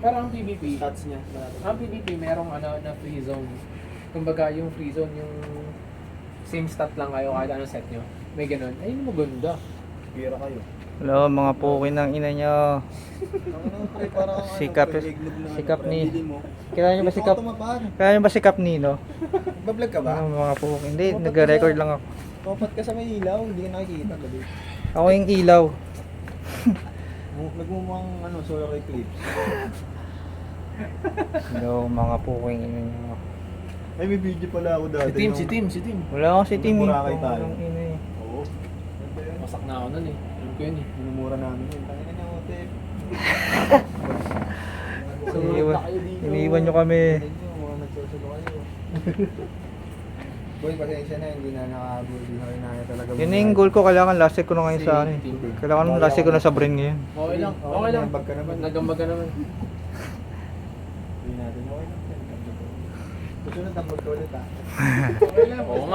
Pero ang PVP, Stats niya. ang PVP merong na free zone. Kumbaga yung free zone yung same stat lang kayo kahit anong set nyo. May ganun. Ay, maganda. Pira kayo. Hello mga pukin ng ina nyo. Sikap. Sikap ni. Kaya nyo ba sikap? Kaya nyo ba sikap Nino? Bablog ka ba? Mga pukin. Hindi, nag-record lang ako. Topat ka sa may ilaw, hindi ka nakikita gabi. Ako yung ilaw. Nagmumukhang solar eclipse. Hello mga puking ina nyo. Ay, may video pala ako dati. Si Tim. Wala akong si Tim eh. Boracay tayo. Walang ina eh. Oo. Masak na ako nun eh. Alam ko yun eh. Minumura namin yun. Tangina niya, Otep. So, Iniiwan nyo kami. Mga nagsusulo kayo. Boy, pasensya na, hindi na nakahabol. Hindi na kinaya talaga. Yun na yung goal ko. Kailangan last ko na ngayon sa ano eh. Kailangan last ko na sa brain ngayon. Okay lang. Okay lang. Nagambag ka naman. Nagambag ka naman. Hindi natin. Okay lang. Gusto na tambag ka ulit ah. Okay lang. Oo nga.